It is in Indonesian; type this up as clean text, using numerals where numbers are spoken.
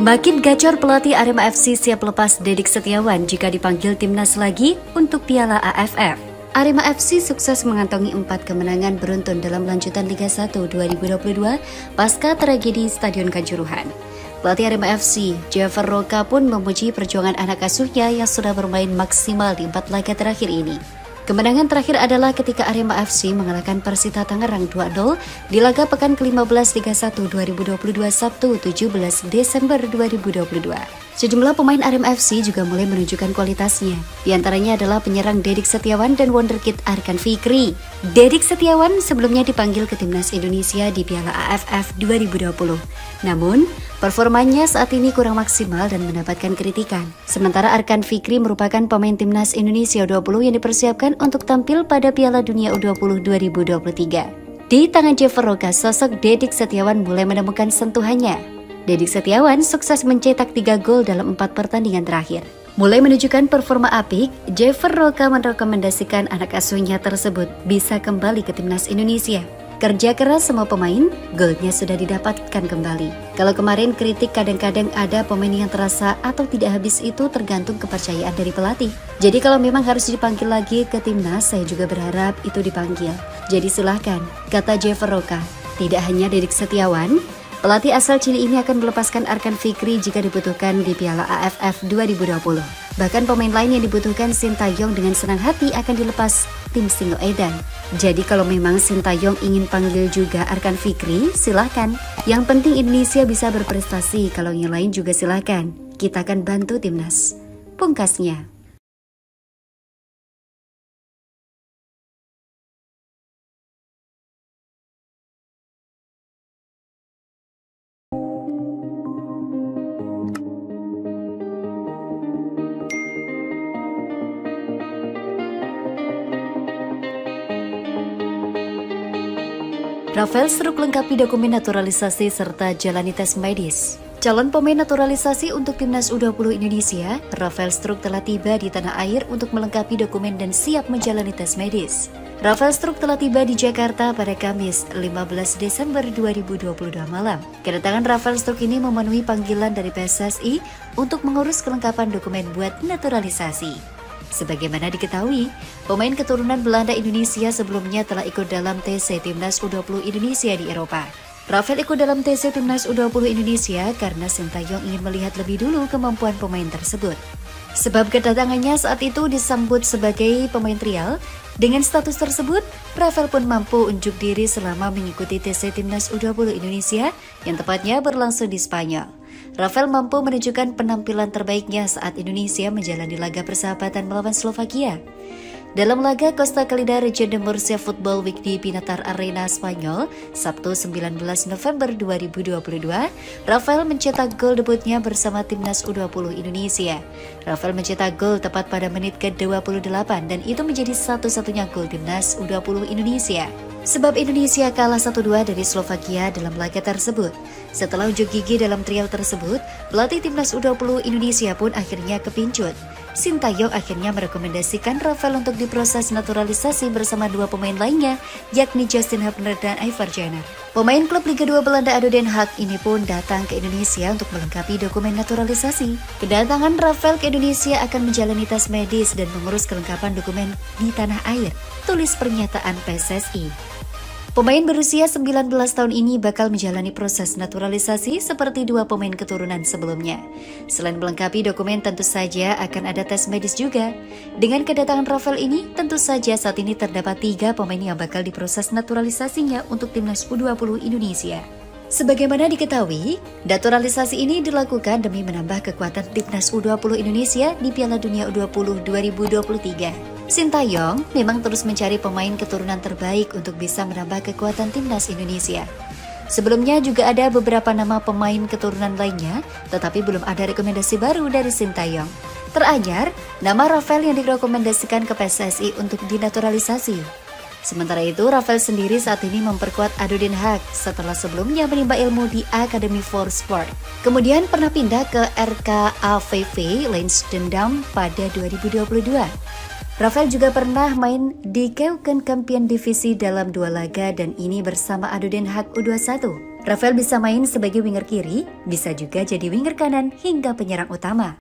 Makin gacor pelatih Arema FC siap lepas Dedik Setiawan jika dipanggil timnas lagi untuk Piala AFF. Arema FC sukses mengantongi 4 kemenangan beruntun dalam lanjutan Liga 1 2022 pasca tragedi Stadion Kanjuruhan. Pelatih Arema FC, Jeffer Roka pun memuji perjuangan anak asuhnya yang sudah bermain maksimal di 4 laga terakhir ini. Kemenangan terakhir adalah ketika Arema FC mengalahkan Persita Tangerang 2-0 di laga pekan ke-15 Liga 1 2022 Sabtu 17 Desember 2022. Sejumlah pemain Arema FC juga mulai menunjukkan kualitasnya. Di antaranya adalah penyerang Dedik Setiawan dan wonderkid Arkan Fikri. Dedik Setiawan sebelumnya dipanggil ke timnas Indonesia di Piala AFF 2020. Namun, performanya saat ini kurang maksimal dan mendapatkan kritikan. Sementara Arkan Fikri merupakan pemain timnas Indonesia U20 yang dipersiapkan untuk tampil pada Piala Dunia U20 2023. Di tangan Jeffer Roka, sosok Dedik Setiawan mulai menemukan sentuhannya. Dedik Setiawan sukses mencetak 3 gol dalam 4 pertandingan terakhir. Mulai menunjukkan performa apik, Jeffer Roka merekomendasikan anak asuhnya tersebut bisa kembali ke timnas Indonesia. Kerja keras semua pemain, golnya sudah didapatkan kembali. Kalau kemarin kritik kadang-kadang ada pemain yang terasa atau tidak habis, itu tergantung kepercayaan dari pelatih. Jadi kalau memang harus dipanggil lagi ke timnas, saya juga berharap itu dipanggil. Jadi silahkan, kata Jeffer Roka. Tidak hanya Dedik Setiawan, pelatih asal Chili ini akan melepaskan Arkan Fikri jika dibutuhkan di Piala AFF 2020. Bahkan pemain lain yang dibutuhkan Sintayong dengan senang hati akan dilepas tim Singoedan. Jadi kalau memang Sintayong ingin panggil juga Arkan Fikri, silahkan. Yang penting Indonesia bisa berprestasi, kalau yang lain juga silahkan. Kita akan bantu timnas, pungkasnya. Rafael Struijk lengkapi dokumen naturalisasi serta jalani tes medis. Calon pemain naturalisasi untuk timnas U20 Indonesia, Rafael Struijk telah tiba di tanah air untuk melengkapi dokumen dan siap menjalani tes medis. Rafael Struijk telah tiba di Jakarta pada Kamis 15 Desember 2022 malam. Kedatangan Rafael Struijk ini memenuhi panggilan dari PSSI untuk mengurus kelengkapan dokumen buat naturalisasi. Sebagaimana diketahui, pemain keturunan Belanda Indonesia sebelumnya telah ikut dalam TC Timnas U20 Indonesia di Eropa. Rafael ikut dalam TC Timnas U20 Indonesia karena Sintayong ingin melihat lebih dulu kemampuan pemain tersebut. Sebab kedatangannya saat itu disambut sebagai pemain trial. Dengan status tersebut, Rafael pun mampu unjuk diri selama mengikuti TC Timnas U20 Indonesia yang tepatnya berlangsung di Spanyol. Rafael mampu menunjukkan penampilan terbaiknya saat Indonesia menjalani laga persahabatan melawan Slovakia. Dalam laga Costa Calida Region de Murcia Football Week di Pinatar Arena Spanyol, Sabtu 19 November 2022, Rafael mencetak gol debutnya bersama timnas U20 Indonesia. Rafael mencetak gol tepat pada menit ke-28 dan itu menjadi satu-satunya gol timnas U20 Indonesia. Sebab Indonesia kalah 1-2 dari Slovakia dalam laga tersebut. Setelah unjuk gigi dalam trial tersebut, pelatih timnas U20 Indonesia pun akhirnya kepincut. Sintayong akhirnya merekomendasikan Rafael untuk diproses naturalisasi bersama 2 pemain lainnya, yakni Justin Hubner dan Ivar Jenner. Pemain klub Liga 2 Belanda ADO Den Haag ini pun datang ke Indonesia untuk melengkapi dokumen naturalisasi. Kedatangan Rafael ke Indonesia akan menjalani tes medis dan mengurus kelengkapan dokumen di tanah air, tulis pernyataan PSSI. Pemain berusia 19 tahun ini bakal menjalani proses naturalisasi seperti 2 pemain keturunan sebelumnya. Selain melengkapi dokumen, tentu saja akan ada tes medis juga. Dengan kedatangan Rafael ini, tentu saja saat ini terdapat 3 pemain yang bakal diproses naturalisasinya untuk timnas U20 Indonesia. Sebagaimana diketahui, naturalisasi ini dilakukan demi menambah kekuatan timnas U20 Indonesia di Piala Dunia U20 2023. Sintayong memang terus mencari pemain keturunan terbaik untuk bisa menambah kekuatan timnas Indonesia. Sebelumnya juga ada beberapa nama pemain keturunan lainnya, tetapi belum ada rekomendasi baru dari Sintayong. Teranyar, nama Rafael yang direkomendasikan ke PSSI untuk dinaturalisasi. Sementara itu, Rafael sendiri saat ini memperkuat ADO Den Haag setelah sebelumnya menimba ilmu di Academy for Sport. Kemudian pernah pindah ke RKAVV Leidschendam pada 2022. Rafael juga pernah main di Keukenkampioen Divisi dalam 2 laga dan ini bersama ADO Den Haag U21. Rafael bisa main sebagai winger kiri, bisa juga jadi winger kanan hingga penyerang utama.